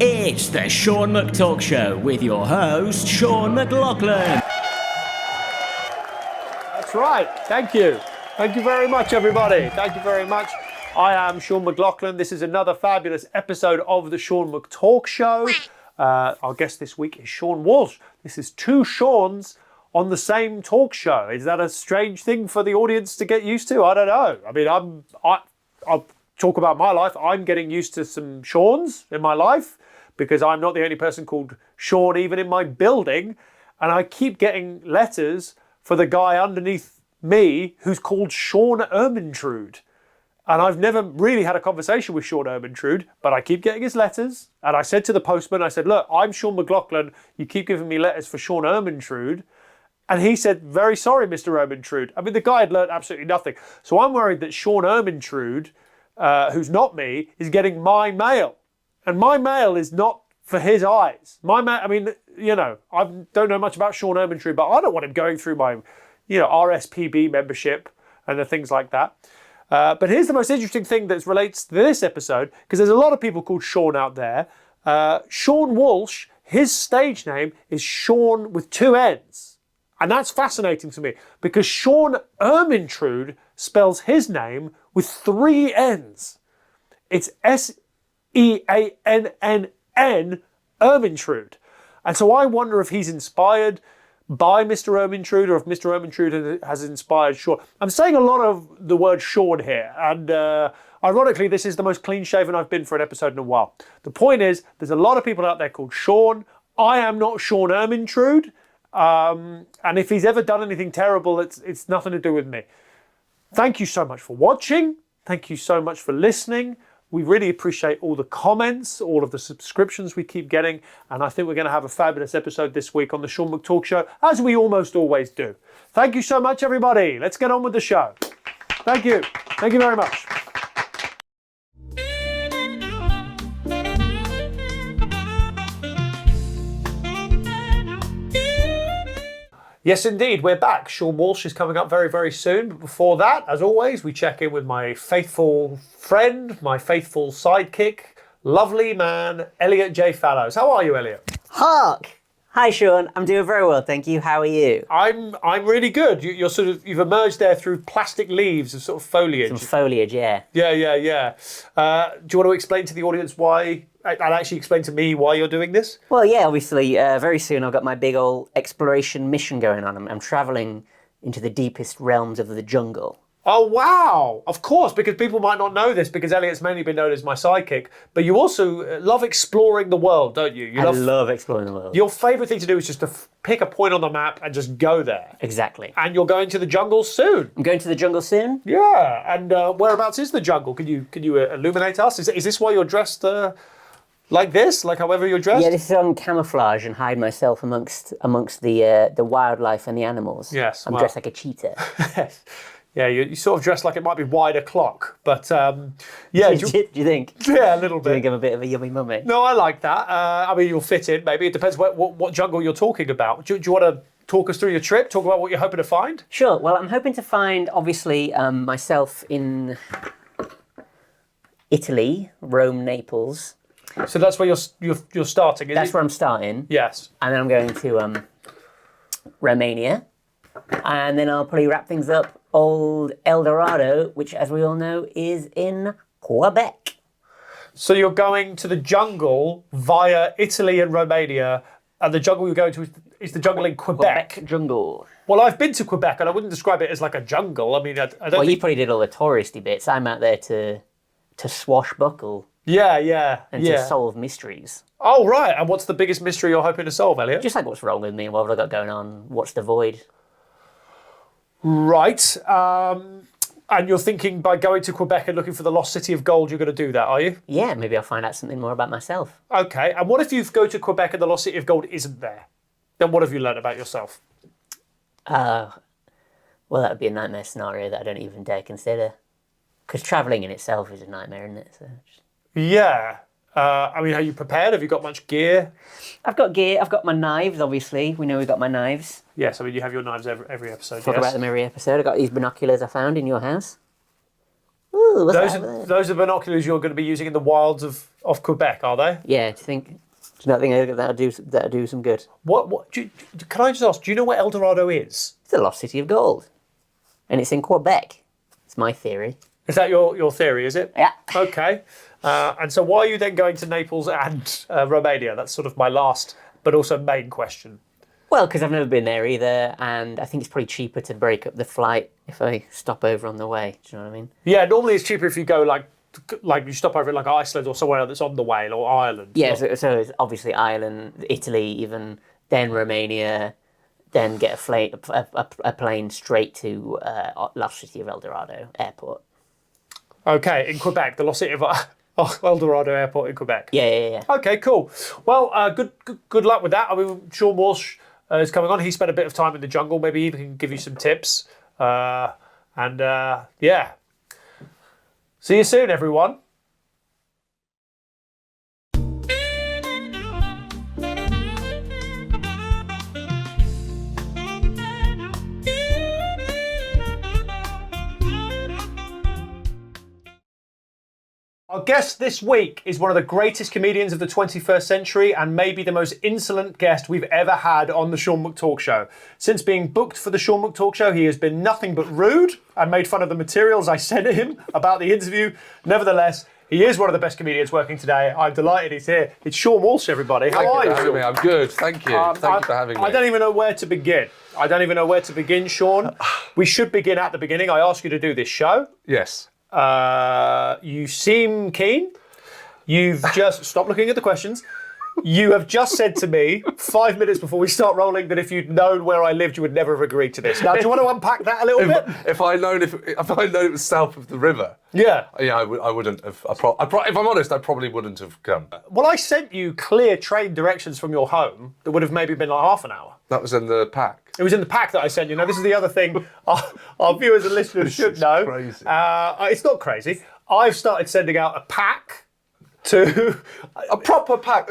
It's the Sean McTalk Show with your host, Sean McLaughlin. That's right. Thank you. Thank you very much, everybody. Thank you very much. I am Sean McLaughlin. This is another fabulous episode of the Sean McTalk Show. Our guest this week is Sean Walsh. This is two Seans on the same talk show. Is that a strange thing for the audience to get used to? I don't know. I mean, I'll talk about my life. I'm getting used to some Seans in my life because I'm not the only person called Sean even in my building. And I keep getting letters for the guy underneath me who's called Sean Ermintrude. And I've never really had a conversation with Sean Ermintrude, but I keep getting his letters. And I said to the postman, I said, look, I'm Sean McLaughlin. You keep giving me letters for Sean Ermintrude. And he said, very sorry, Mr. Ermintrude. I mean, the guy had learned absolutely nothing. So I'm worried that Sean Ermintrude, who's not me, is getting my mail. And my mail is not for his eyes. My mail, I mean, you know, I don't know much about Sean Ermintrude, but I don't want him going through my, RSPB membership and the things like that. But here's the most interesting thing that relates to this episode, because there's a lot of people called Sean out there. Sean Walsh, his stage name is Sean with two N's. And that's fascinating to me, because Sean Ermintrude spells his name with three N's. It's S-E-A-N-N-N, Ermintrude. And so I wonder if he's inspired by Mr. Ermintrude or if Mr. Ermintrude has inspired Sean. I'm saying a lot of the word Sean here, and ironically, this is the most clean-shaven I've been for an episode in a while. The point is, there's a lot of people out there called Sean. I am not Sean Ermintrude, and if he's ever done anything terrible, it's nothing to do with me. Thank you so much for watching. Thank you so much for listening. We really appreciate all the comments, all of the subscriptions we keep getting, and I think we're going to have a fabulous episode this week on the Sean McTalk Show, as we almost always do. Thank you so much, everybody. Let's get on with the show. Thank you. Thank you very much. Yes, indeed, we're back. Sean Walsh is coming up very, very soon. But before that, as always, we check in with my faithful friend, my faithful sidekick, lovely man, Elliot J. Fallows. How are you, Elliot? Hark! Hi, Sean. I'm doing very well, thank you. How are you? I'm really good. You've emerged there through plastic leaves of sort of foliage. Some foliage, yeah. Yeah. Do you want to explain to the audience why? And actually explain to me why you're doing this? Well, yeah, obviously, very soon I've got my big old exploration mission going on. I'm travelling into the deepest realms of the jungle. Oh, wow. Of course, because people might not know this, because Elliot's mainly been known as my sidekick, but you also love exploring the world, don't you? I love exploring the world. Your favourite thing to do is just to pick a point on the map and just go there. Exactly. And you're going to the jungle soon. I'm going to the jungle soon? Yeah, and whereabouts is the jungle? Can you illuminate us? Is this why you're dressed... like this? Like however you're dressed? Yeah, this is on camouflage and hide myself amongst the wildlife and the animals. Yes. I'm dressed like a cheetah. Yes. Yeah, you sort of dress like it might be wide o'clock, but yeah. Do you think? Yeah, a little bit. Do you think I'm a bit of a yummy mummy? No, I like that. I mean, you'll fit in, maybe. It depends what jungle you're talking about. Do you want to talk us through your trip? Talk about what you're hoping to find? Sure. Well, I'm hoping to find, obviously, myself in Italy, Rome, Naples. So that's where you're starting, is it? That's where I'm starting. Yes. And then I'm going to Romania. And then I'll probably wrap things up old El Dorado, which, as we all know, is in Quebec. So you're going to the jungle via Italy and Romania, and the jungle you're going to is the jungle in Quebec. Quebec jungle. Well, I've been to Quebec, and I wouldn't describe it as like a jungle. I mean, I don't Well, think... you probably did all the touristy bits. I'm out there to swashbuckle. Yeah. And to solve mysteries. Oh, right. And what's the biggest mystery you're hoping to solve, Elliot? Just like what's wrong with me, what have I got going on, what's the void? Right. And you're thinking by going to Quebec and looking for the lost city of gold, you're going to do that, are you? Yeah, maybe I'll find out something more about myself. Okay. And what if you go to Quebec and the lost city of gold isn't there? Then what have you learned about yourself? Well, that would be a nightmare scenario that I don't even dare consider. Because travelling in itself is a nightmare, isn't it? Yeah. I mean, are you prepared? Have you got much gear? I've got gear. I've got my knives, obviously. We know we've got my knives. Yes, I mean, you have your knives every episode. Talk about them every episode. I got these binoculars I found in your house. Ooh, what's that over there? Those are binoculars you're going to be using in the wilds of Quebec, are they? Yeah, do you not think that'll do some good? Can I just ask, do you know where El Dorado is? It's the lost city of gold. And it's in Quebec. It's my theory. Is that your theory, is it? Yeah. Okay. And so why are you then going to Naples and Romania? That's sort of my last, but also main question. Well, because I've never been there either, and I think it's probably cheaper to break up the flight if I stop over on the way. Do you know what I mean? Yeah, normally it's cheaper if you go like you stop over at like Iceland or somewhere that's on the way, or Ireland. Yeah, so it's obviously Ireland, Italy, even then Romania, then get a plane straight to Lost City of El Dorado Airport. Okay, in Quebec, the Lost City of El Dorado Airport in Quebec. Yeah. Okay, cool. Well, good luck with that. I mean, Sean Walsh is coming on. He spent a bit of time in the jungle. Maybe he can give you some tips. Yeah. See you soon, everyone. Our guest this week is one of the greatest comedians of the 21st century and maybe the most insolent guest we've ever had on the Sean McTalk Show. Since being booked for the Sean McTalk Show, he has been nothing but rude and made fun of the materials I sent him about the interview. Nevertheless, he is one of the best comedians working today. I'm delighted he's here. It's Sean Walsh, everybody. How are you, Sean? I'm good, thank you. Thank you for having me. I don't even know where to begin. Sean. We should begin at the beginning. I asked you to do this show. Yes. You seem keen. You've just stop looking at the questions. You have just said to me 5 minutes before we start rolling that if you'd known where I lived, you would never have agreed to this. Now, do you want to unpack that a little bit? If I'd known it was south of the river, I wouldn't have. If I'm honest, I probably wouldn't have come. Well, I sent you clear train directions from your home that would have maybe been like half an hour. That was in the pack. It was in the pack that I sent you. Now, this is the other thing our viewers and listeners should know. Crazy. It's not crazy. I've started sending out a pack to a proper pack.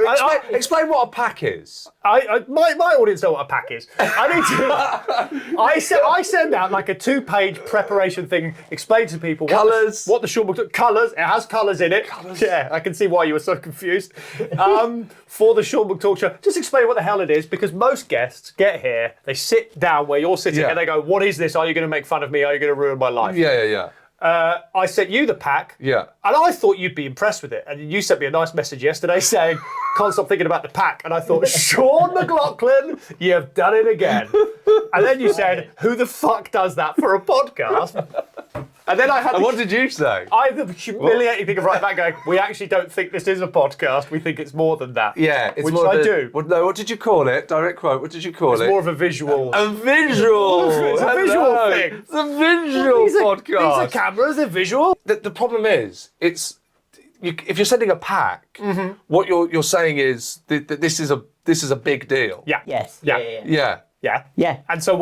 Explain what a pack is. My audience know what a pack is. I send out like a 2-page preparation thing, explain to people what the Sean McTalk colours. It has colours in it. Colours. Yeah, I can see why you were so confused. For the Sean McTalk Show, just explain what the hell it is, because most guests get here, they sit down where you're sitting, and they go, "What is this? Are you going to make fun of me? Are you going to ruin my life?" Yeah. I sent you the pack, and I thought you'd be impressed with it. And you sent me a nice message yesterday saying, "Can't stop thinking about the pack." And I thought, Sean McLaughlin, you've done it again. And then you said, "Who the fuck does that for a podcast?" And then I had. And what did you say? I had the humiliating thing of right back going, "We actually don't think this is a podcast. We think it's more than that." Yeah, it's which more I do. No, what did you call it? Direct quote. What did you call it? It's more of a visual. A visual. It's a visual thing. It's a visual podcast. These are cameras. They're visual. The problem is, if you're sending a pack, what you're saying is that this is a big deal. Yeah. Yes. Yeah. Yeah. And so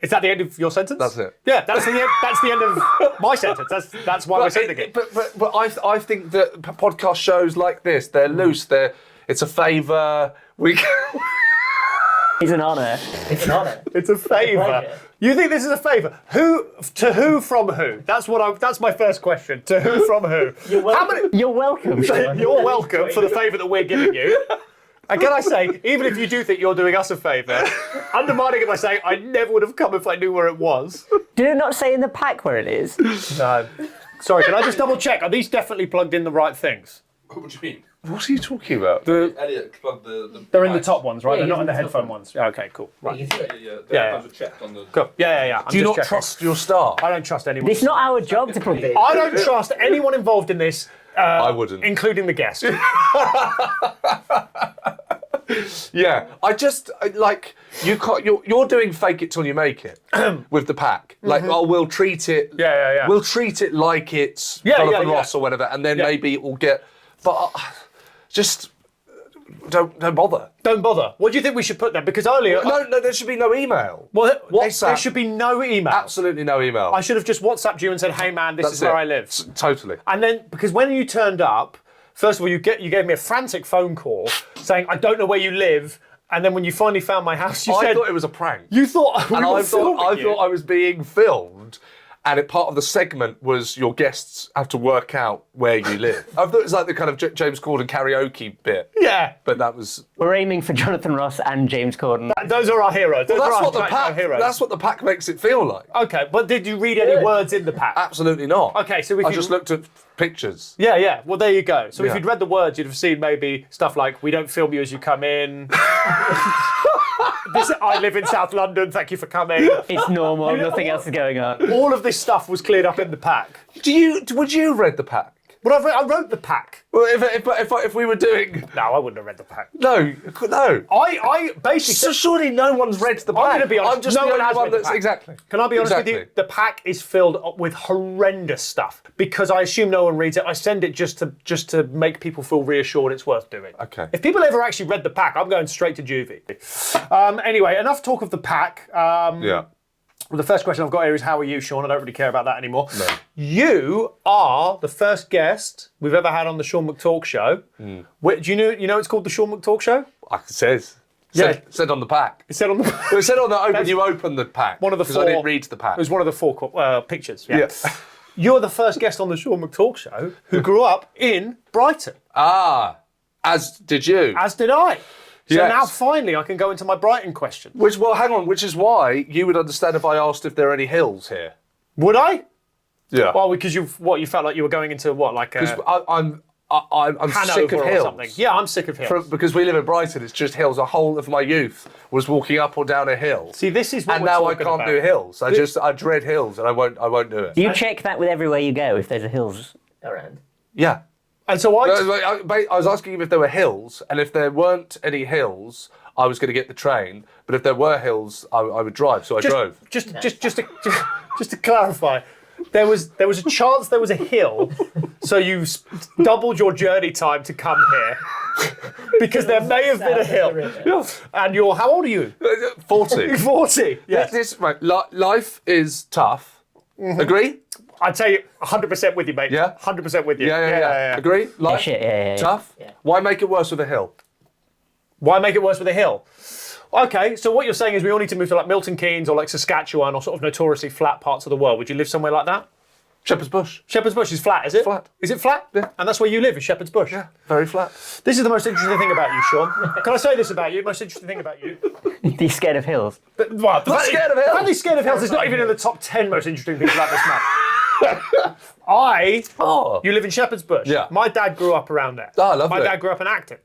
is that the end of your sentence? That's it. Yeah, that's the end. That's the end of my sentence. That's why we're sending it. But I think that podcast shows like this, they're loose. It's a favour. It's an honour. It's an honour. It's a favour. You think this is a favour? Who from who? That's my first question. To who from who? You're welcome. Sean. You're welcome for the favour that we're giving you. And can I say, even if you do think you're doing us a favour, undermining it by saying, "I never would have come if I knew where it was." Did it not say in the pack where it is? No. Sorry, can I just double check? Are these definitely plugged in the right things? What do you mean? What are you talking about? Elliot plugged the They're in the top ones, right? Yeah, They're not he's in the in the headphone top ones. Yeah, okay, cool. Right. The headphones were checked on the... Cool. Yeah. Do you just not checking. trust your staff? I don't trust anyone. It's not our job to put this. I don't trust anyone involved in this. I wouldn't. Including the guest. Yeah, you're doing fake it till you make it with the pack. Like, we'll treat it. Yeah. We'll treat it like it's Jonathan Ross or whatever, and then maybe it will get. But just don't bother. Don't bother. What do you think we should put then? Because earlier... No, there should be no email. Well, WhatsApp. there should be no email. Absolutely no email. I should have just WhatsApped you and said, "Hey man, this is where I live." Totally. And then, because when you turned up, first of all, you gave me a frantic phone call saying, "I don't know where you live." And then when you finally found my house, you said... I thought it was a prank. You thought I thought I was being filmed. and part of the segment was your guests have to work out where you live. I thought it was like the kind of James Corden karaoke bit. Yeah. But that was... We're aiming for Jonathan Ross and James Corden. Those are our heroes. Those Well, are that's our what the pack. heroes. That's what the pack makes it feel like. Okay, but did you read any words in the pack? Absolutely not. Okay, so if I you- just looked at pictures. Yeah. Well, there you go. So if Yeah. you'd read the words, you'd have seen maybe stuff like, "We don't film you as you come in." I live in South London. Thank you for coming. It's normal, nothing else is going on. All of this stuff was cleared up in the pack. Would you have read the pack? Well, I wrote the pack. Well, if we were doing... No, I wouldn't have read the pack. No. I basically... So surely no one's read the pack. I'm going to be honest. I'm just no the one only has one read the that's... pack. Exactly. Can I be honest with you? Exactly. The pack is filled up with horrendous stuff because I assume no one reads it. I send it just to make people feel reassured it's worth doing. Okay. If people ever actually read the pack, I'm going straight to juvie. Anyway, enough talk of the pack. Yeah. Well, the first question I've got here is, how are you, Sean? I don't really care about that anymore. No. You are the first guest we've ever had on the Sean McTalk show. Do you know it's called the Sean McTalk show? It says. Yeah. Said on the pack. It said on the... It said on the open. You open the pack. One of the because four... I didn't read the pack. It was one of the four pictures. Yeah. Yeah. You're the first guest on the Sean McTalk show who grew up in Brighton. As did you. As did I. So Yes. now finally I can go into my Brighton question. Hang on. Which is why you would understand if I asked if there are any hills here. Would I? Yeah. Well, because you felt like you were going into like Because Hanover I'm sick of or hills. something. Yeah, I'm sick of hills. Because we live in Brighton, it's just hills. The whole of my youth was walking up or down a hill. See, this is what and we're now I talking can't about. do hills. I dread hills, and I won't do it. Do you check that with everywhere you go if there's a hills around? Yeah. And so I... I was asking him if there were hills, and if there weren't any hills, I was going to get the train. But if there were hills, I would drive. So I drove. Just to clarify, there was a chance there was a hill, so you doubled your journey time to come here because there may have been a hill. Yeah. And how old are you? 40. 40. Yeah. Life is tough. Agree? I'd say 100% with you, mate. Yeah? 100% with you. Yeah. Agree? Life shit, yeah. tough. Yeah. Why make it worse with a hill? Why make it worse with a hill? Okay, so what you're saying is we all need to move to like Milton Keynes or like Saskatchewan or sort of notoriously flat parts of the world. Would you live somewhere like that? Shepherd's Bush. Shepherd's Bush is flat, is it? Flat. Is it flat? Yeah. And that's where you live, is Shepherd's Bush? Yeah. Very flat. This is the most interesting thing about you, Sean. Can I say this about you? Most interesting thing about you? Are you scared of hills? But, well, the fact scared of the hills. fact he's scared of hills is not even in the top 10 most interesting things about this man. You live in Shepherd's Bush. Yeah. My dad grew up around there. Oh, lovely. My dad grew up in Acton,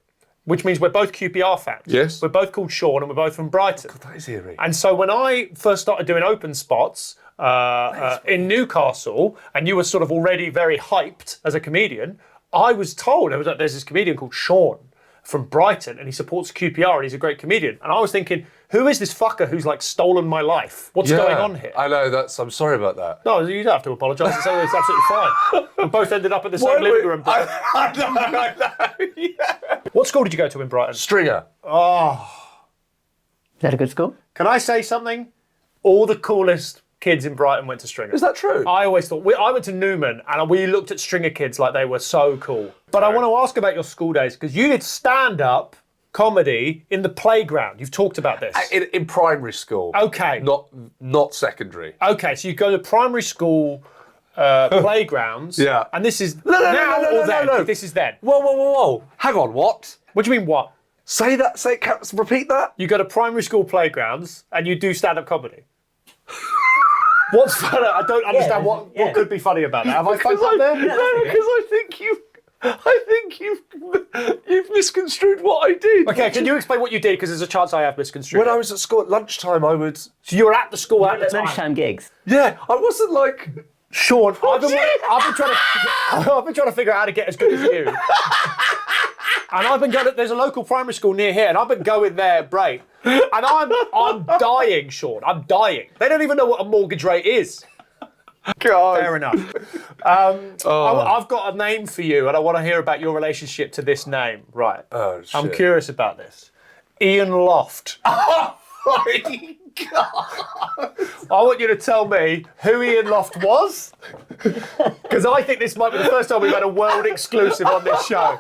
which means we're both QPR fans. Yes. We're both called Sean and we're both from Brighton. That is eerie. And so when I first started doing open spots in Newcastle, and you were sort of already very hyped as a comedian, I was told, there's this comedian called Sean from Brighton, and he supports QPR, and he's a great comedian. And I was thinking, who is this fucker who's like stolen my life? What's going on here? I know, I'm sorry about that. No, you don't have to apologise. It's absolutely fine. We both ended up at the same living room. I know. Yeah. What school did you go to in Brighton? Stringer. Is that a good school? Can I say something? All the coolest kids in Brighton went to Stringer. Is that true? I always thought, I went to Newman and we looked at Stringer kids like they were so cool. But I want to ask about your school days, because you did stand-up comedy in the playground. You've talked about this. In primary school. Okay. Not secondary. Okay, so you go to primary school playgrounds. Yeah. And this is No. This is then. Whoa. Hang on, what? What do you mean, what? Say that, repeat that? You go to primary school playgrounds and you do stand-up comedy. What's funny? I don't understand what could be funny about that. Have I fucked up there? No, because I think you've misconstrued what I did. Okay, can you explain what you did? Because there's a chance I have misconstrued. When I was at school at lunchtime, I would... So you were at the school at the time? Lunchtime gigs. Yeah, I wasn't like... Sean, I've been trying to figure out how to get as good as you. And I've been going. There's a local primary school near here, and I've been going there, break. And I'm dying, Sean. I'm dying. They don't even know what a mortgage rate is. God. Fair enough. I've got a name for you, and I want to hear about your relationship to this name. Right. Oh, shit. I'm curious about this. Ian Loft. Oh, my God. I want you to tell me who Ian Loft was, because I think this might be the first time we've had a world exclusive on this show.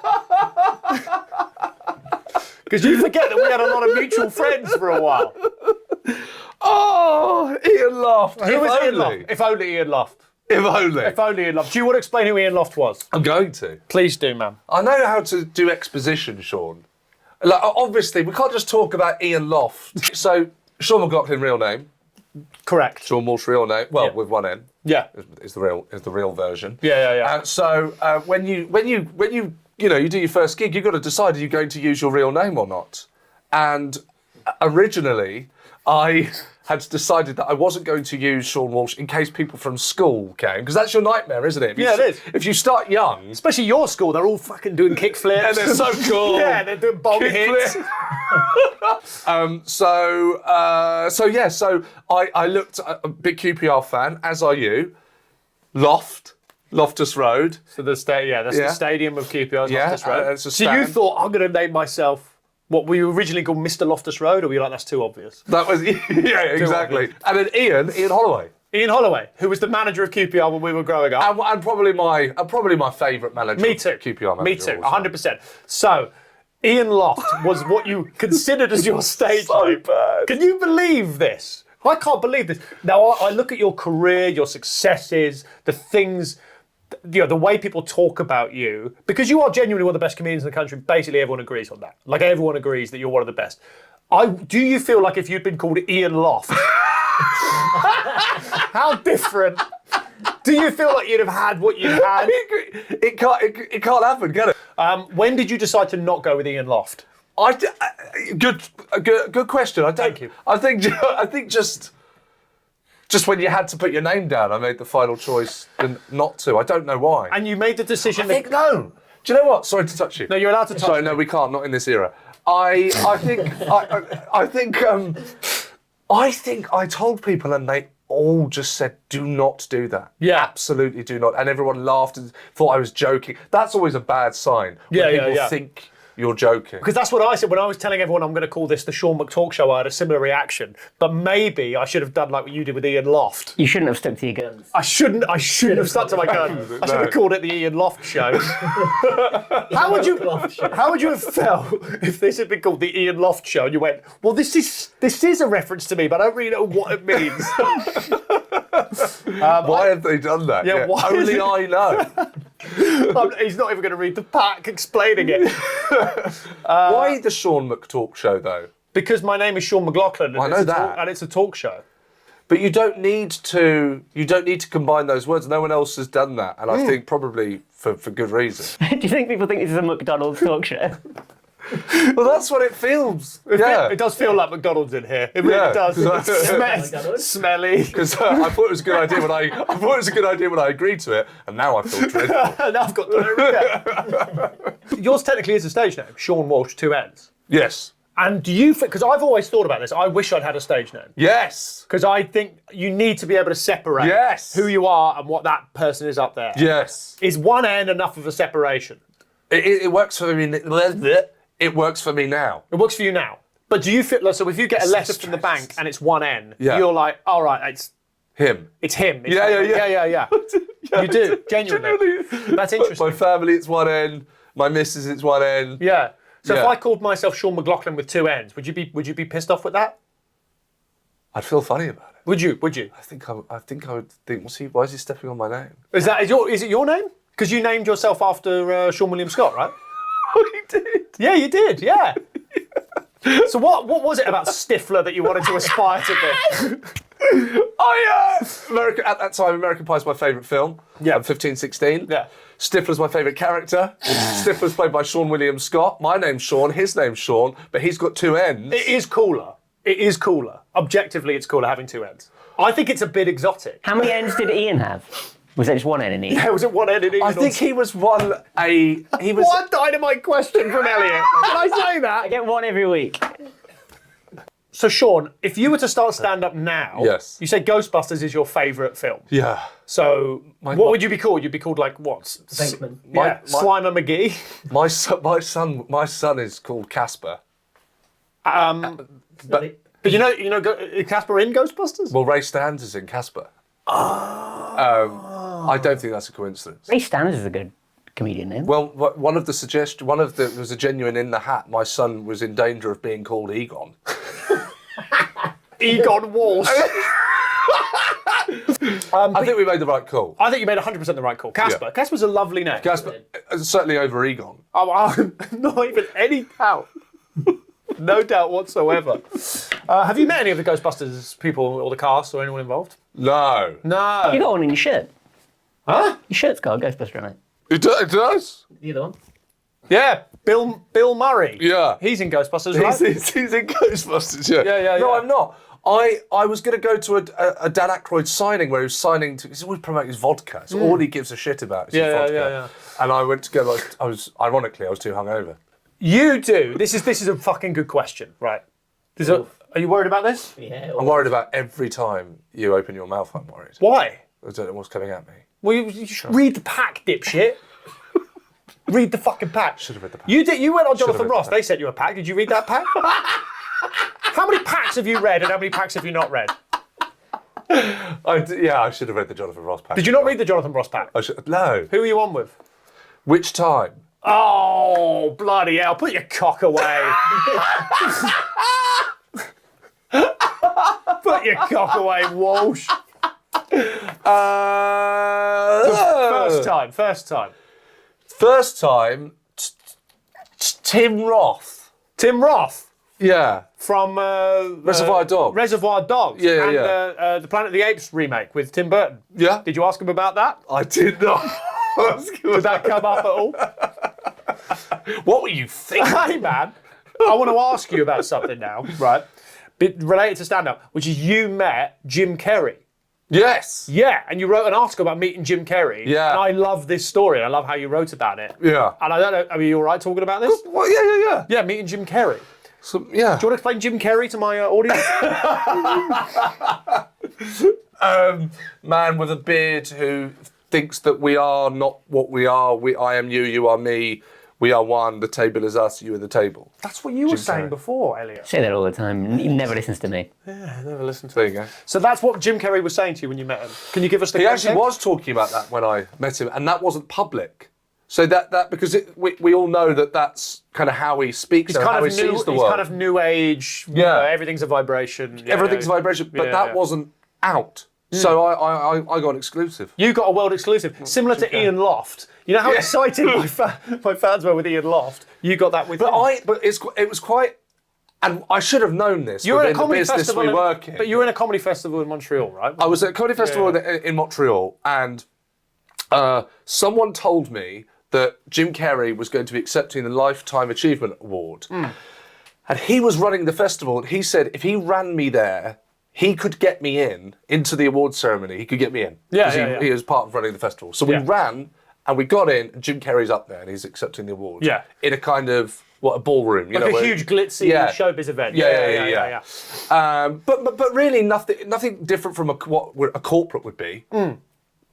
Because you forget that we had a lot of mutual friends for a while. Oh, Ian Loft. Who was Ian Loft? If only Ian Loft. If only. If only Ian Loft. Do you want to explain who Ian Loft was? I'm going to. Please do, ma'am. I know how to do exposition, Sean. Like, obviously, we can't just talk about Ian Loft. So, Sean McLaughlin, real name. Correct. Sean Walsh, real name. Well, Yeah. with one N. Yeah. Is the real version. Yeah. So when you do your first gig, you've got to decide, are you going to use your real name or not? And originally, I had decided that I wasn't going to use Sean Walsh in case people from school came, because that's your nightmare, isn't it? Yeah, it is. If you start young, Especially your school, they're all fucking doing kick flips. and they're so cool. Yeah, they're doing bomb hits. So I looked at a big QPR fan, as are you. Loftus Road. So the the stadium of QPR's Yeah, Loftus Road. it's a So you stand. thought, I'm going to name myself what we originally called Mr. Loftus Road, or were you like, that's too obvious? That was exactly. And then Ian Holloway. Ian Holloway, who was the manager of QPR when we were growing up. And probably my favourite manager. Me too. QPR manager. Me too, of all time. 100%. So, Ian Loft was what you considered as your stage So name. bad. Can you believe this? I can't believe this. Now, I look at your career, your successes, the things, the way people talk about you, because you are genuinely one of the best comedians in the country. Basically, everyone agrees on that. Like, everyone agrees that you're one of the best. Do you feel like if you'd been called Ian Loft, how different? Do you feel like you'd have had what you had? It can't happen, can it? When did you decide to not go with Ian Loft? Good question. Thank you. I think just when you had to put your name down, I made the final choice not to. I don't know why. And you made the decision. No. Do you know what? Sorry to touch you. No, you're allowed to touch Sorry, me. no, we can't. Not in this era. I think I told people and they all just said, do not do that. Yeah. Absolutely do not. And everyone laughed and thought I was joking. That's always a bad sign. When people think you're joking. Because that's what I said when I was telling everyone I'm going to call this the Sean McTalk Show. I had a similar reaction, but maybe I should have done like what you did with Ian Loft. You shouldn't have stuck to your guns. I shouldn't have stuck to my gun. I should have called it the Ian Loft Show. How would you have felt if this had been called the Ian Loft Show and you went, well, this is a reference to me, but I don't really know what it means. Why have they done that? Yeah, why is only it- I know. He's not even going to read the pack explaining it. Why the Sean McTalk Show though? Because my name is Sean McLaughlin. And I know that. and it's a talk show. But you don't need to combine those words. No one else has done that, and I think probably for good reason. Do you think people think this is a McDonald's talk show? Well, that's what it feels. It does feel like McDonald's in here. It really Yeah, does. 'cause It's smelly. Because I thought it was a good idea when I agreed to it, and now I feel dreadful. Now I've got diarrhea. Yours technically is a stage name, Sean Walsh, 2 N's. Yes. And do you think, because I've always thought about this, I wish I'd had a stage name. Yes. Because I think you need to be able to separate Yes. who you are and what that person is up there. Yes. Is 1 N enough of a separation? It works for me. It works for me now. It works for you now. But do you feel, so if you get a letter from the bank and it's 1 N, you're like, all right, it's Him. him. It's Yeah. You do, genuinely. That's interesting. My family, it's 1 N. My missus, it's 1 N. Yeah. So if Yeah. I called myself Sean McLaughlin with 2 N's, would you be pissed off with that? I'd feel funny about it. Would you? I think I would think, why is he stepping on my name? Is it your name? Because you named yourself after Sean William Scott, right? Oh, he did. Yeah, you did. Yeah. So what was it about Stifler that you wanted to aspire to be? At that time, American Pie is my favourite film. Yeah. I'm 15, 16. Yeah. Stifler's my favourite character. Stifler's played by Sean William Scott. My name's Sean, his name's Sean, but he's got 2 N's. It is cooler. It is cooler. Objectively, it's cooler having 2 N's. I think it's a bit exotic. How many N's did Ian have? Was there just 1 N in Ian? Yeah, was it 1 N in I think he was one What dynamite question from Elliot? Can I say I that? get 1 every week. So, Sean, if you were to start stand-up now, Yes. you said Ghostbusters is your favourite film. Yeah. So, what would you be called? You'd be called like what? Venkman. Yeah, Slimer McGee. My son is called Casper. But you know, Casper in Ghostbusters. Well, Ray Stantz is in Casper. I don't think that's a coincidence. Ray Stantz is a good comedian name. Well, there was a genuine in the hat. My son was in danger of being called Egon. Egon Walsh. I think we made the right call. I think you made 100% the right call. Casper. Yeah. Casper's a lovely name. Casper, certainly over Egon. Not even any doubt. No doubt whatsoever. Have you met any of the Ghostbusters people or the cast or anyone involved? No. No. You got one in your shirt. Huh? Your shirt's got a Ghostbuster on it. It does? The other one? Yeah, Bill Murray. Yeah. He's in Ghostbusters, right? He's in Ghostbusters, yeah. Yeah. No, I'm not. I was going to go to a Dan Aykroyd signing where he was signing to. He's always promoting his vodka. So all he gives a shit about is his vodka. Yeah. And I went to go. Ironically, I was too hungover. You do. This is a fucking good question, right? Are you worried about this? Yeah. I'm worried about every time you open your mouth. I'm worried. Why? I don't know what's coming at me. Well, you should read the pack, dipshit. Read the fucking pack. Should have read the pack. You did. You went on Jonathan read the Ross. pack. They sent you a pack. Did you read that pack? How many packs have you read and how many packs have you not read? I should have read the Jonathan Ross pack. Did you not read the Jonathan Ross pack? No. Who were you on with? Which time? Oh, bloody hell. Put your cock away. Put your cock away, Walsh. First time. First time, Tim Roth. Tim Roth Yeah. from Reservoir Dogs. Reservoir Dogs. Yeah, and yeah. the Planet of the Apes remake with Tim Burton. Yeah. Did you ask him about that? I did not. Did that come up at all? What were you thinking? Hey, man, I want to ask you about something now, right? Related to stand-up, which is you met Jim Carrey. Yes. Yeah, and you wrote an article about meeting Jim Carrey. Yeah. And I love this story. I love how you wrote about it. Yeah. And I don't know, are you all right talking about this? Well, yeah. Yeah, meeting Jim Carrey. So, yeah. Do you want to explain Jim Carrey to my audience? Man with a beard who thinks that we are not what we are. I am you, you are me. We are one. The table is us. You are the table. That's what you were Jim saying Carrey. before, Elliot. Say that all the time. He never listens to me. Yeah, I never listened to There you go. So that's what Jim Carrey was saying to you when you met him. Can you give us the He context? actually was talking about that when I met him, and that wasn't public. So that because we all know that that's kind of how he speaks and how he sees the he's world. kind of new age. Yeah. Everything's a vibration. Yeah, Everything's yeah. vibration, but Yeah, that yeah. wasn't out. So I got an exclusive. You got a world exclusive, similar to Ian Loft. You know how excited my fans were with Ian Loft? You got that with him. It was quite, and I should have known this You were at a within the comedy business festival, we work in. but you were in a comedy festival in Montreal, right? I was at a comedy festival in Montreal, and someone told me that Jim Carrey was going to be accepting the Lifetime Achievement Award. And he was running the festival, and he said if he ran me there, he could get me into the award ceremony. He could get me in. Yeah, 'Cause he was part of running the festival. So we ran, and we got in, and Jim Carrey's up there, and he's accepting the award. Yeah. In a kind of, a ballroom. You like know, a huge glitzy showbiz event. Yeah. But really nothing different from what a corporate would be.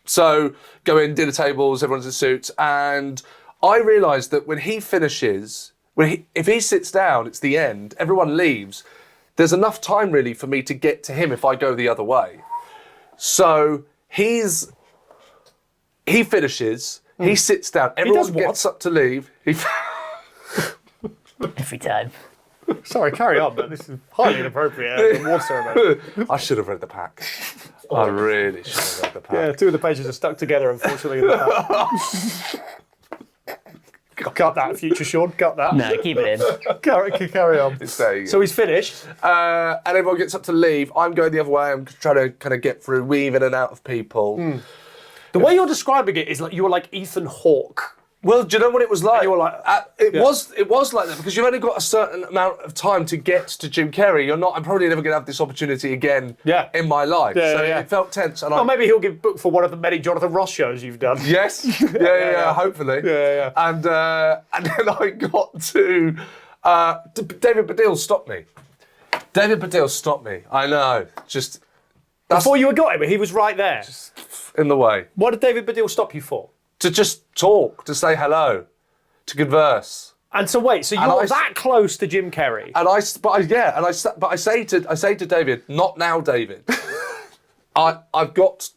So go in, dinner tables, everyone's in suits, and I realised that when he finishes, if he sits down, it's the end. Everyone leaves. There's enough time really for me to get to him if I go the other way. So he finishes. He sits down. Everyone gets up to leave. Every time. Sorry, carry on, but this is highly inappropriate. Award ceremony. I should have read the pack. I really should have read the pack. Yeah, two of the pages are stuck together, unfortunately. In the pack. Cut that, future Sean. Cut that. No, keep it in. Carry on. There you go. So he's finished. And everyone gets up to leave. I'm going the other way. I'm trying to kind of get through, weave in and out of people. The way you're describing it is like you were like Ethan Hawke. Well, do you know what it was like? You were like, it was like that because you've only got a certain amount of time to get to Jim Carrey. I'm probably never going to have this opportunity again in my life. So it felt tense. And Or maybe he'll give book for one of the many Jonathan Ross shows you've done. Yes. Yeah, hopefully. Yeah. And then I got to David Baddiel stopped me. David Baddiel stopped me. I know. Just Before you got him, he was right there. in the way. What did David Baddiel stop you for? To just talk, to say hello, to converse. And so wait, so you're that close to Jim Carrey? And I say to David, not now, David. I've got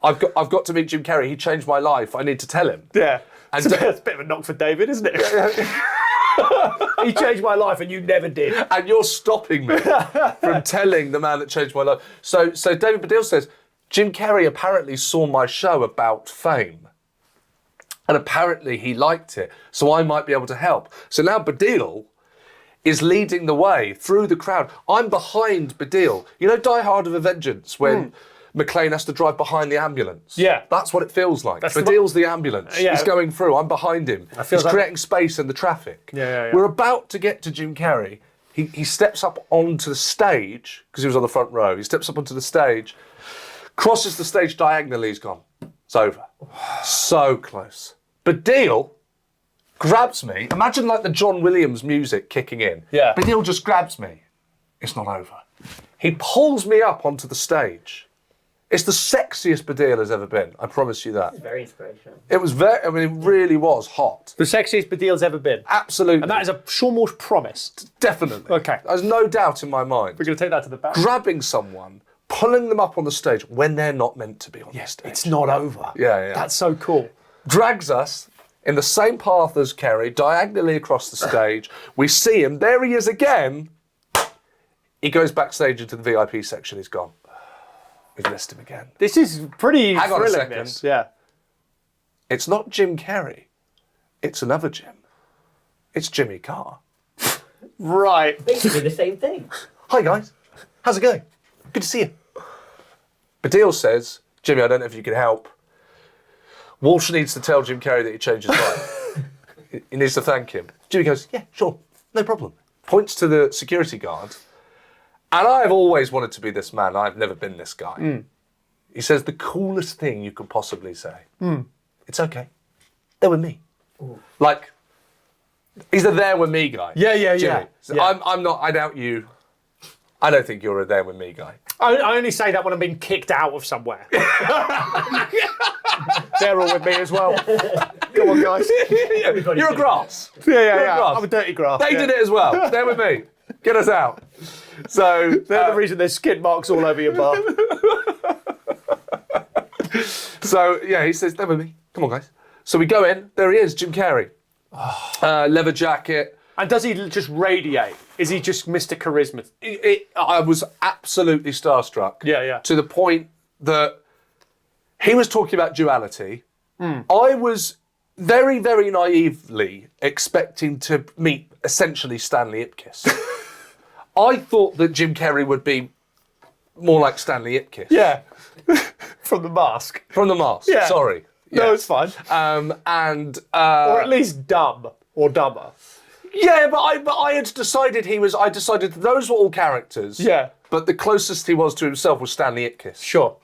to meet Jim Carrey. He changed my life. I need to tell him. Yeah. And It's a bit of a knock for David, isn't it? He changed my life and you never did. And you're stopping me from telling the man that changed my life. So David Baddiel says, Jim Carrey apparently saw my show about fame. And apparently he liked it. So I might be able to help. So now Baddiel is leading the way through the crowd. I'm behind Baddiel. You know Die Hard with a Vengeance when McClane has to drive behind the ambulance? Yeah. That's what it feels like. That's Baddiel's the ambulance. Yeah. He's going through. I'm behind him. He's like- creating space in the traffic. Yeah. We're about to get to Jim Carrey. He steps up onto the stage, because he was on the front row. He steps up onto the stage, crosses the stage diagonally, he's gone. It's over. So close. Baddiel grabs me. Imagine like the John Williams music kicking in. Yeah. Baddiel just grabs me. It's not over. He pulls me up onto the stage. It's the sexiest Baddiel has ever been. I promise you that. Very inspirational. It was it really was hot. The sexiest Baddiel's ever been. Absolutely. And that is a Sean Walsh promise. Definitely. Okay. There's no doubt in my mind. We're going to take that to the back. Grabbing someone, pulling them up on the stage when they're not meant to be on the stage. It's not over. Yeah. That's so cool. Drags us in the same path as Carrey, diagonally across the stage. We see him. There he is again. He goes backstage into the VIP section. He's gone. We've missed him again. This is pretty Hang on a thrilling, second. this. Yeah. It's not Jim Carrey. It's another Jim. It's Jimmy Carr. Right. Basically the same thing. Hi, guys. How's it going? Good to see you. Baddiel says, Jimmy, I don't know if you can help. Walsh needs to tell Jim Carrey that he changed his life. He needs to thank him. Jimmy goes, yeah, sure, no problem. Points to the security guard. And I've always wanted to be this man. I've never been this guy. He says the coolest thing you could possibly say. It's okay. They're with me. Like, he's a there with me guy. Yeah. Jimmy. So I'm not, I doubt you. I don't think you're a there with me guy. I only say that when I'm being kicked out of somewhere. They're all with me as well. Come on, guys. You're a grass. Yeah. grass. I'm a dirty grass. They did it as well. They're with me. Get us out. So They're the reason there's skid marks all over your bar. So yeah, he says, they're with me. Come on, guys. So we go in. There he is, Jim Carrey. Leather jacket. And does he just radiate? Is he just Mr. Charisma? I was absolutely starstruck. Yeah. To the point that he was talking about duality. I was very, very naively expecting to meet essentially Stanley Ipkiss. I thought that Jim Carrey would be more like Stanley Ipkiss. Yeah. From The Mask. From The Mask. Yeah. Sorry. No, Yeah. it's fine. Or Or at least dumb or dumber. Yeah, but I had decided I decided that those were all characters. Yeah. But the closest he was to himself was Stanley Ipkiss. Sure.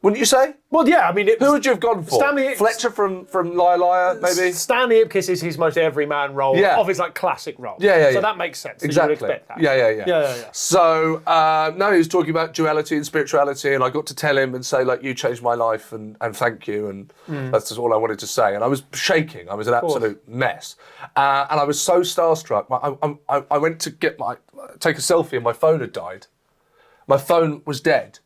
Wouldn't you say? Well, yeah, I mean... Who would you have gone for? Stanley Ipkiss. Fletcher from Liar Liar, maybe? Stanley Ipkiss is his most everyman role of his like classic role. Yeah. So that makes sense. Exactly. You would expect that. Yeah. So, no, he was talking about duality and spirituality, and I got to tell him and say, like, you changed my life, and thank you, and that's just all I wanted to say. And I was shaking. I was an absolute mess. And I was so starstruck. I went to take a selfie, and my phone had died. My phone was dead.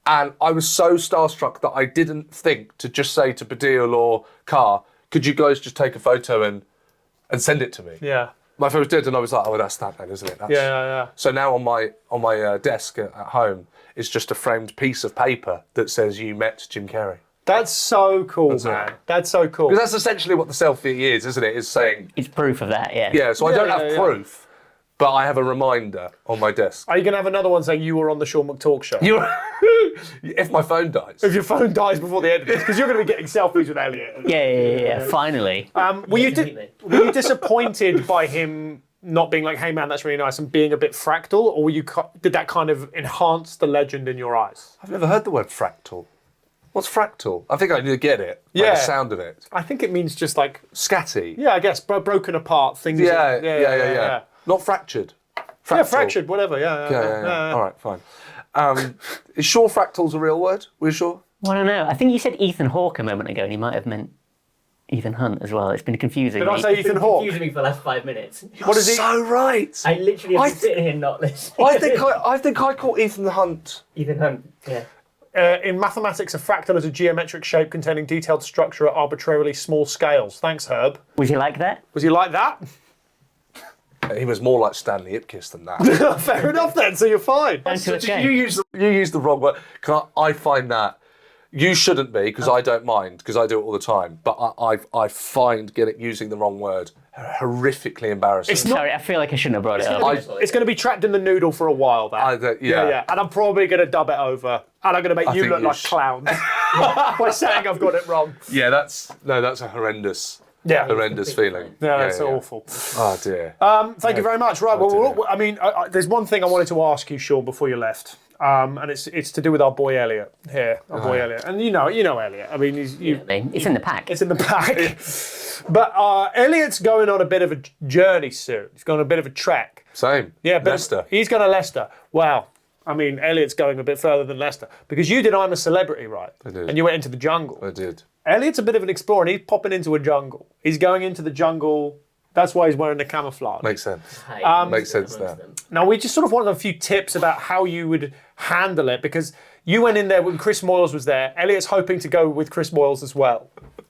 And I was so starstruck that I didn't think to just say to Baddiel or Carr, could you guys just take a photo and send it to me? Yeah. My phone was dead, and I was like, oh, that's that then, isn't it? Yeah. So now on my desk at home is just a framed piece of paper that says you met Jim Carrey. That's so cool, That's man. it. That's so cool. Because that's essentially what the selfie is, isn't it? Is saying, It's proof of that, yeah. yeah, so I don't have yeah. proof, but I have a reminder on my desk. Are you going to have another one saying you were on the Sean McTalk show? If my phone dies. If your phone dies before the end of this, because you're going to be getting selfies with Elliot. Yeah, finally. Were you disappointed by him not being like, hey man, that's really nice, and being a bit fractal, or did that kind of enhance the legend in your eyes? I've never heard the word fractal. What's fractal? I think I need to get it. Like Yeah. the sound of it. I think it means just like, Scatty. yeah, I guess broken apart things. Yeah. Not fractured. Yeah, Fractal. fractured, whatever. Yeah. All right, fine. Is sure fractal's a real word? We're sure? Well, I don't know. I think you said Ethan Hawke a moment ago, and he might have meant Ethan Hunt as well. It's been confusing. Did I say Ethan Hawke? Confusing me for the last 5 minutes. What is he? So right. I literally have been sitting here not listening. I think I caught Ethan Hunt. Ethan Hunt, yeah. In mathematics, a fractal is a geometric shape containing detailed structure at arbitrarily small scales. Thanks, Herb. Was he like that? Was he like that? He was more like Stanley Ipkiss than that. Fair enough then, so you're fine. You use the wrong word. I find that you shouldn't be, because I don't mind, because I do it all the time. But I find using the wrong word horrifically embarrassing. Sorry, I feel like I shouldn't have brought it up. It's going to be trapped in the noodle for a while, that. Yeah. And I'm probably going to dub it over. And I'm going to make you look like clowns by saying I've got it wrong. Yeah, that's a horrendous feeling. Yeah, that's awful. Oh, dear. Thank you very much. Right, there's one thing I wanted to ask you, Sean, before you left. And it's to do with our boy Elliot here. Elliot. And you know Elliot. I mean, It's in the pack. It's in the pack. But Elliot's going on a bit of a journey soon. He's going on a bit of a trek. Same. Yeah, Leicester. He's going to Leicester. Wow. I mean, Elliot's going a bit further than Leicester. Because you did I'm a Celebrity, right? I did. And you went into the jungle. I did. Elliot's a bit of an explorer, and he's popping into a jungle. He's going into the jungle. That's why he's wearing the camouflage. Makes sense. Makes sense there. Now, we just sort of wanted a few tips about how you would handle it, because you went in there when Chris Moyles was there. Elliot's hoping to go with Chris Moyles as well.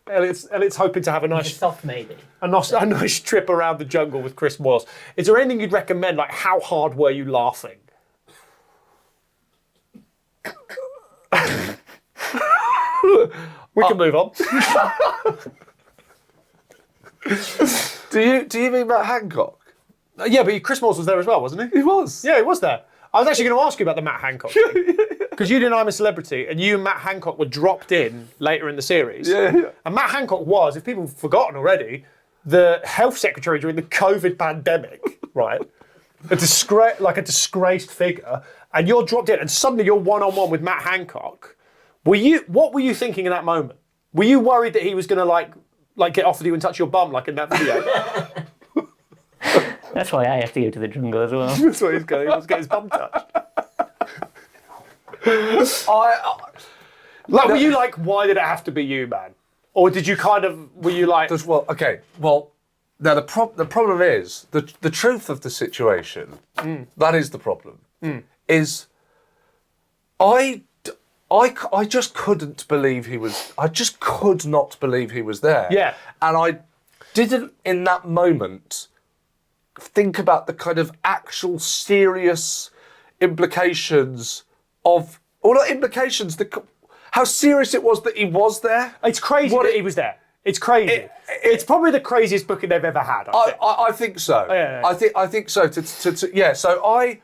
Elliot's hoping to have a nice trip around the jungle with Chris Moyles. Is there anything you'd recommend? Like, how hard were you laughing? We can move on. Do you mean Matt Hancock? Yeah, but Chris Moyles was there as well, wasn't he? He was. Yeah, he was there. I was actually going to ask you about the Matt Hancock thing. Because you did I'm a Celebrity, and you and Matt Hancock were dropped in later in the series. Yeah. And Matt Hancock was, if people have forgotten already, the health secretary during the COVID pandemic, right? A disgraced figure. And you're dropped in, and suddenly you're one-on-one with Matt Hancock. What were you thinking in that moment? Were you worried that he was going to like get off with you and touch your bum like in that video? That's why I have to go to the jungle as well. That's why he's going. He wants to get his bum touched. Were you like, why did it have to be you, man? Or did you were you like... Now the problem is, the truth of the situation, that is the problem, is I just couldn't believe I just could not believe he was there. Yeah. And I didn't, in that moment, think about the kind of actual serious implications of, or not implications, how serious it was that he was there. It's crazy that he was there. It's crazy. It's probably the craziest booking they've ever had. I think so. Yeah. I think so. So I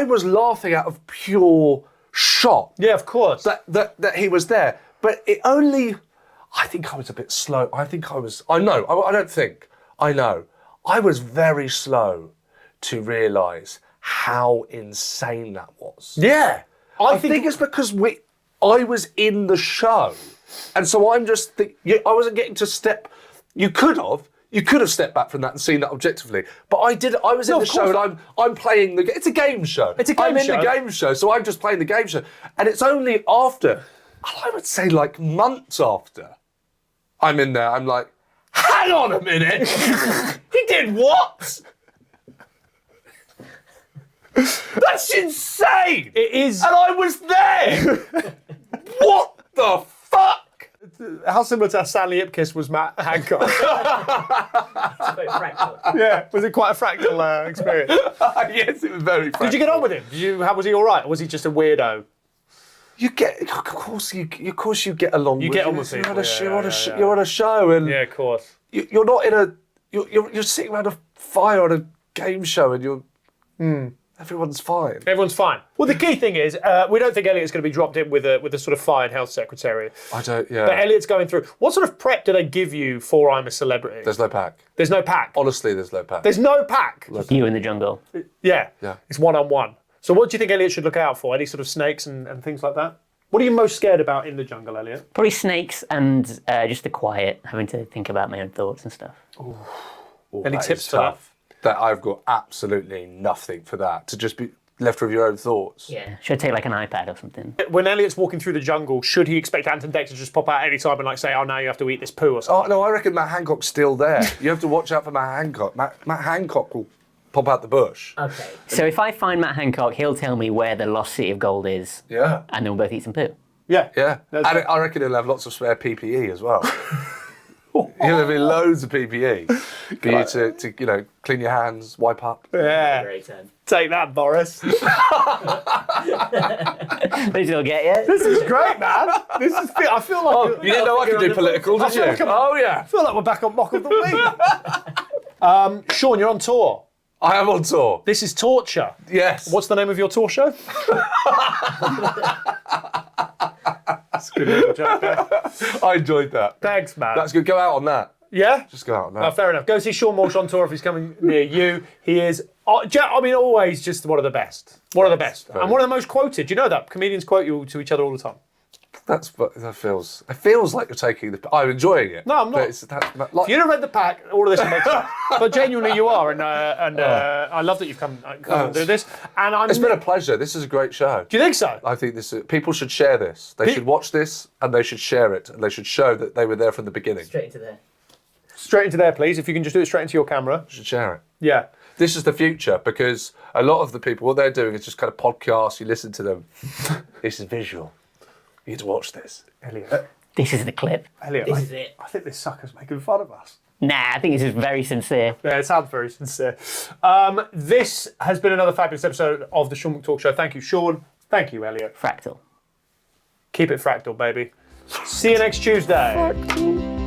was laughing out of pure shock. Yeah, of course. That he was there. But it only, I think I was a bit slow. I know. I was very slow to realise how insane that was. Yeah. I think it's because I was in the show. And so I'm just I wasn't getting to step. You could have stepped back from that and seen that objectively. But I did. I was in the show, and I'm playing the. It's a game show. I'm in the game show, so I'm just playing the game show. And it's only after, I would say, like months after, I'm in there. I'm like, hang on a minute. He did what? That's insane. It is. And I was there. What the fuck? How similar to Stanley Ipkiss was Matt Hancock? Yeah, was it quite a fractal experience? Yes, it was very fractal. Did you get on with him? How was he all right, or was he just a weirdo? Of course you get along. You get on with people. You're on a show, and yeah, of course. You're not in a. You're sitting around a fire on a game show, and you're. Everyone's fine. Everyone's fine. Well, the key thing is, we don't think Elliot's going to be dropped in with a sort of fired health secretary. I don't, yeah. But Elliot's going through. What sort of prep do they give you for I'm a Celebrity? There's no pack. There's no pack? Honestly, there's no pack. There's no pack? You in the jungle. Yeah. Yeah. It's one-on-one. So what do you think Elliot should look out for? Any sort of snakes and things like that? What are you most scared about in the jungle, Elliot? Probably snakes and just the quiet, having to think about my own thoughts and stuff. Ooh, Any tips for that? That I've got absolutely nothing for that. To just be left with your own thoughts. Yeah. Should I take like an iPad or something? When Elliot's walking through the jungle, should he expect Ant and Dec to just pop out any time and like say, oh, now you have to eat this poo or something? Oh, no, I reckon Matt Hancock's still there. You have to watch out for Matt Hancock. Matt Hancock will pop out the bush. Okay. So if I find Matt Hancock, he'll tell me where the lost city of gold is. Yeah. And then we'll both eat some poo. Yeah. Yeah. And I reckon he'll have lots of spare PPE as well. There'll be loads of PPE for you to clean your hands, wipe up. Yeah. Great turn. Take that, Boris. This will get you. This is great, man. I feel like You didn't know I could do political, did you? Oh, yeah. I feel like we're back on Mock of the Week. Sean, you're on tour. I am on tour. This is Torture. Yes. What's the name of your tour show? That's a good little joke there. I enjoyed that. Thanks, man. That's good. Go out on that. Yeah? Just go out on that. Fair enough. Go see Sean Walsh on tour if he's coming near you. He is, always just one of the best. One of the best. And one of the most quoted. You know that? Comedians quote you to each other all the time. That feels. It feels like you're taking the. I'm enjoying it. No, I'm not. But it's If you'd have read the pack, all of this makes sense. But genuinely, you are, and I love that you've come and do this. And It's been a pleasure. This is a great show. Do you think so? I think people should share this. They should watch this and they should share it and they should show that they were there from the beginning. Straight into there. Straight into there, please. If you can just do it straight into your camera. You should share it. Yeah. This is the future because a lot of the people, what they're doing is just kind of podcasts. You listen to them. This is visual. You need to watch this. Elliot. This is the clip. Elliot, This is it. I think this sucker's making fun of us. Nah, I think this is very sincere. Yeah, it sounds very sincere. This has been another fabulous episode of the Sean McTalk Show. Thank you, Sean. Thank you, Elliot. Fractal. Keep it fractal, baby. See you next Tuesday.